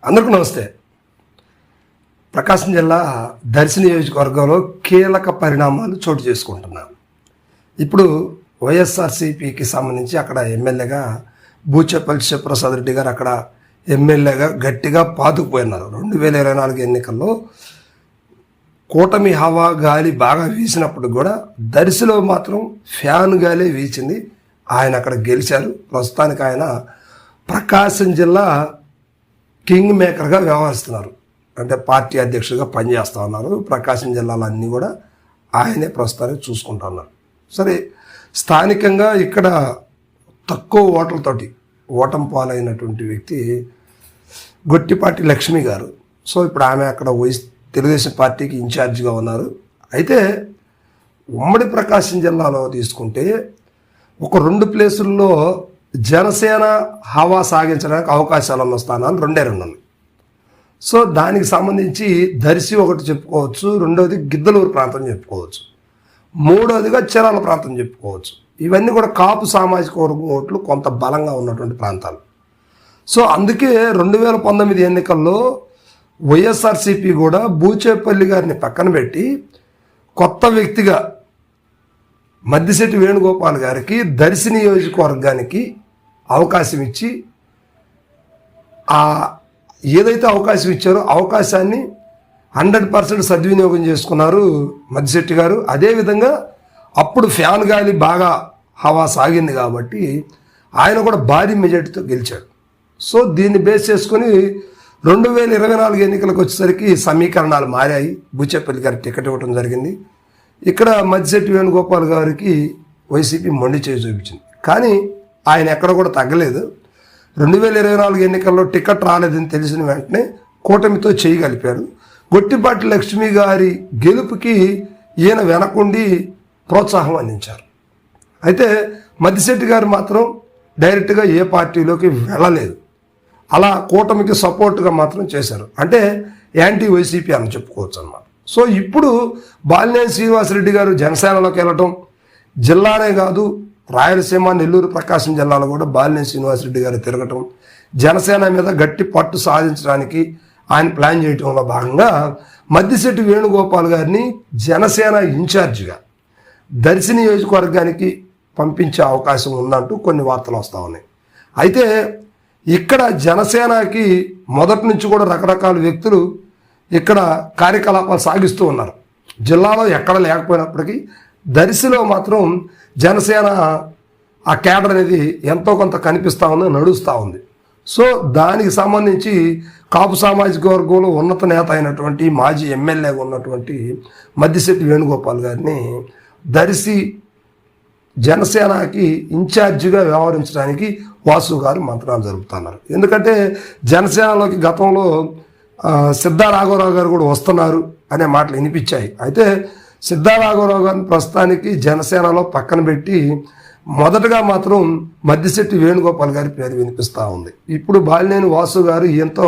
అందరికీ నమస్తే. ప్రకాశం జిల్లా దర్శి నియోజకవర్గంలో కీలక పరిణామాలు చోటు చేసుకుంటున్నాం. ఇప్పుడు వైఎస్ఆర్సీపీకి సంబంధించి అక్కడ ఎమ్మెల్యేగా బూచేపల్లి శివప్రసాద్ రెడ్డి గారు అక్కడ ఎమ్మెల్యేగా గట్టిగా పాతుకుపోయినారు. 2024 ఎన్నికల్లో కూటమి హవా గాలి బాగా వీసినప్పుడు కూడా దర్శిలో మాత్రం ఫ్యాన్ గాలే వీచింది. ఆయన అక్కడ గెలిచారు. ప్రస్తుతానికి ఆయన ప్రకాశం జిల్లా కింగ్ మేకర్గా వ్యవహరిస్తున్నారు. అంటే పార్టీ అధ్యక్షుడిగా పనిచేస్తూ ఉన్నారు. ప్రకాశం జిల్లాలో అన్నీ కూడా ఆయనే ప్రస్తుతానికి చూసుకుంటా ఉన్నారు. సరే, స్థానికంగా ఇక్కడ తక్కువ ఓట్లతోటి ఓటమి పాలైనటువంటి వ్యక్తి గొట్టిపాటి లక్ష్మి గారు. సో ఇప్పుడు ఆమె అక్కడ తెలుగుదేశం పార్టీకి ఇన్ఛార్జిగా ఉన్నారు. అయితే ఉమ్మడి ప్రకాశం జిల్లాలో తీసుకుంటే ఒక 2 ప్లేసుల్లో జనసేన హవా సాగించడానికి అవకాశాలు ఉన్న స్థానాలు 2 ఉన్నాయి. సో దానికి సంబంధించి దర్శి ఒకటి చెప్పుకోవచ్చు, రెండవది గిద్దలూరు ప్రాంతం చెప్పుకోవచ్చు, మూడవదిగా చీరాల ప్రాంతం చెప్పుకోవచ్చు. ఇవన్నీ కూడా కాపు సామాజిక వర్గం ఓట్లు కొంత బలంగా ఉన్నటువంటి ప్రాంతాలు. సో అందుకే 2019 ఎన్నికల్లో వైఎస్ఆర్సీపీ కూడా బూచేపల్లి గారిని పక్కన పెట్టి కొత్త వ్యక్తిగా మద్దిశెట్టి వేణుగోపాల్ గారికి దర్శి నియోజకవర్గానికి అవకాశం ఇచ్చి ఏదైతే అవకాశం ఇచ్చారో అవకాశాన్ని 100% సద్వినియోగం చేసుకున్నారు మద్దిశెట్టి గారు. అదేవిధంగా అప్పుడు ఫ్యాన్ గాలి బాగా హవా సాగింది కాబట్టి ఆయన కూడా భారీ మెజార్టీతో గెలిచాడు. సో దీన్ని బేస్ చేసుకొని 2024 ఎన్నికలకు వచ్చేసరికి సమీకరణాలు మారాయి. బూచేపల్లి గారికి టికెట్ ఇవ్వడం జరిగింది. ఇక్కడ మద్దిశెట్టి వేణుగోపాల్ గారికి వైసీపీ మొండి చేయి చూపించింది. కానీ ఆయన ఎక్కడ కూడా తగ్గలేదు. 2024 ఎన్నికల్లో టికెట్ రాలేదని తెలిసిన వెంటనే కూటమితో చేయి కలిపారు. గొట్టిపాటి లక్ష్మి గారి గెలుపుకి ఈయన వెనకుండి ప్రోత్సాహం అందించారు. అయితే మద్దిశెట్టి గారు మాత్రం డైరెక్ట్గా ఏ పార్టీలోకి వెళ్ళలేదు. అలా కూటమికి సపోర్ట్గా మాత్రం చేశారు. అంటే యాంటీ వైసీపీ అని చెప్పుకోవచ్చు అన్నమాట. సో ఇప్పుడు బాలినేని శ్రీనివాసరెడ్డి గారు జనసేనలోకి వెళ్ళటం, జిల్లానే కాదు రాయలసీమ, నెల్లూరు, ప్రకాశం జిల్లాలో కూడా బాలినేని శ్రీనివాసరెడ్డి గారు తిరగటం, జనసేన మీద గట్టి పట్టు సాధించడానికి ఆయన ప్లాన్ చేయటంలో భాగంగా మద్దిశెట్టి వేణుగోపాల్ గారిని జనసేన ఇన్ఛార్జిగా దర్శి నియోజకవర్గానికి పంపించే అవకాశం ఉందంటూ కొన్ని వార్తలు వస్తూ ఉన్నాయి. అయితే ఇక్కడ జనసేనకి మొదటి నుంచి కూడా రకరకాల వ్యక్తులు ఇక్కడ కార్యకలాపాలు సాగిస్తూ ఉన్నారు. జిల్లాలో ఎక్కడ లేకపోయినప్పటికీ దర్శిలో మాత్రం జనసేన ఆ క్యాడర్ అనేది ఎంతో కొంత కనిపిస్తూ ఉంది, నడుస్తూ ఉంది. సో దానికి సంబంధించి కాపు సామాజిక వర్గంలో ఉన్నత నేత అయినటువంటి మాజీ ఎమ్మెల్యేగా ఉన్నటువంటి మద్దిశెట్టి వేణుగోపాల్ గారిని దర్శి జనసేనకి ఇన్ఛార్జిగా వ్యవహరించడానికి వాసు గారు మంత్రాలు జరుపుతున్నారు. ఎందుకంటే జనసేనలోకి గతంలో సిద్ధా రాఘవరావు గారు కూడా వస్తున్నారు అనే మాటలు వినిపించాయి. అయితే సిద్ధా రాఘవరావు గారిని ప్రస్తుతానికి జనసేనలో పక్కన పెట్టి మొదటగా మాత్రం మద్దిశెట్టి వేణుగోపాల్ గారి పేరు వినిపిస్తూ ఉంది. ఇప్పుడు బాలినేని వాసు గారు ఈయంతో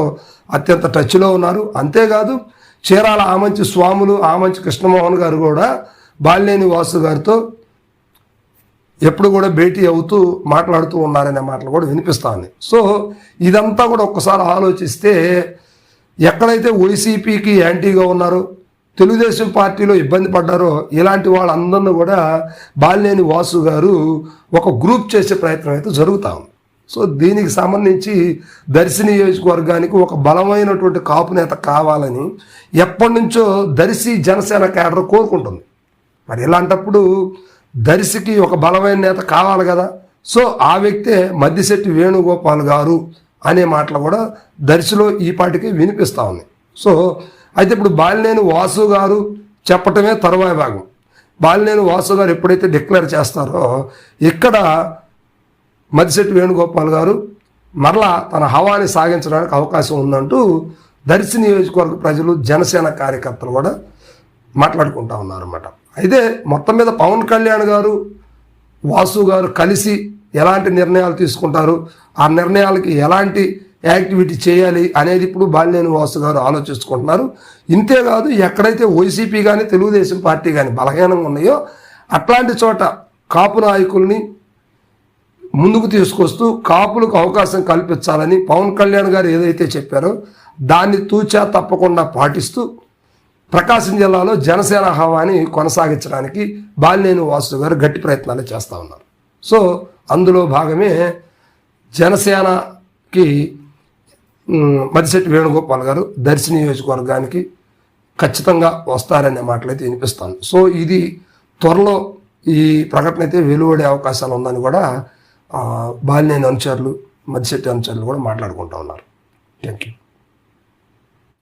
అత్యంత టచ్లో ఉన్నారు. అంతేకాదు చీరాల ఆమంచి స్వాములు, ఆమంచి కృష్ణమోహన్ గారు కూడా బాలినేని వాసు గారితో ఎప్పుడు కూడా భేటీ అవుతూ మాట్లాడుతూ ఉన్నారనే మాటలు కూడా వినిపిస్తూ ఉన్నాయి. సో ఇదంతా కూడా ఒక్కసారి ఆలోచిస్తే ఎక్కడైతే వైసీపీకి యాంటీగా ఉన్నారో, తెలుగుదేశం పార్టీలో ఇబ్బంది పడ్డారో ఇలాంటి వాళ్ళందరినీ కూడా బాలినేని వాసు గారు ఒక గ్రూప్ చేసే ప్రయత్నం అయితే జరుగుతూ ఉంది. సో దీనికి సంబంధించి దర్శి నియోజకవర్గానికి ఒక బలమైనటువంటి కాపు నేత కావాలని ఎప్పటి నుంచో దర్శి జనసేన క్యాడర్ కోరుకుంటుంది. మరి ఇలాంటప్పుడు దర్శికి ఒక బలమైన నేత కావాలి కదా. సో ఆ వ్యక్తే మద్దిశెట్టి వేణుగోపాల్ గారు అనే మాటలు కూడా దర్శిలో ఈ పాటికి వినిపిస్తూ ఉంది. సో అయితే ఇప్పుడు బాలినేని వాసు గారు చెప్పటమే తరువాయి భాగం. బాలినేని వాసు గారు ఎప్పుడైతే డిక్లేర్ చేస్తారో ఇక్కడ మద్దిశెట్టి వేణుగోపాల్ గారు మరలా తన హవాని సాగించడానికి అవకాశం ఉందంటూ దర్శి నియోజకవర్గ ప్రజలు, జనసేన కార్యకర్తలు కూడా మాట్లాడుకుంటా ఉన్నారన్నమాట. అయితే మొత్తం మీద పవన్ కళ్యాణ్ గారు, వాసు గారు కలిసి ఎలాంటి నిర్ణయాలు తీసుకుంటారు, ఆ నిర్ణయాలకి ఎలాంటి యాక్టివిటీ చేయాలి అనేది ఇప్పుడు బాలినేని వాసు గారు ఆలోచించుకుంటున్నారు. ఇంతేకాదు ఎక్కడైతే వైసీపీ కానీ తెలుగుదేశం పార్టీ కానీ బలహీనంగా ఉన్నాయో అట్లాంటి చోట కాపు నాయకుల్ని ముందుకు తీసుకొస్తూ కాపులకు అవకాశం కల్పించాలని పవన్ కళ్యాణ్ గారు ఏదైతే చెప్పారో దాన్ని తూచా తప్పకుండా పాటిస్తూ ప్రకాశం జిల్లాలో జనసేన హవాని కొనసాగించడానికి బాలినేని వాసు గారు గట్టి ప్రయత్నాలు చేస్తూ ఉన్నారు. సో అందులో భాగమే జనసేనకి మదిశెట్టి వేణుగోపాల్ గారు దర్శి నియోజకవర్గానికి ఖచ్చితంగా వస్తారనే మాటలైతే వినిపిస్తాను. సో ఇది త్వరలో ఈ ప్రకటన అయితే వెలువడే అవకాశాలు ఉందని కూడా బాలినేని అనుచరులు మదిశెట్టి అనుచరులు కూడా మాట్లాడుకుంటూ ఉన్నారు. Thank you.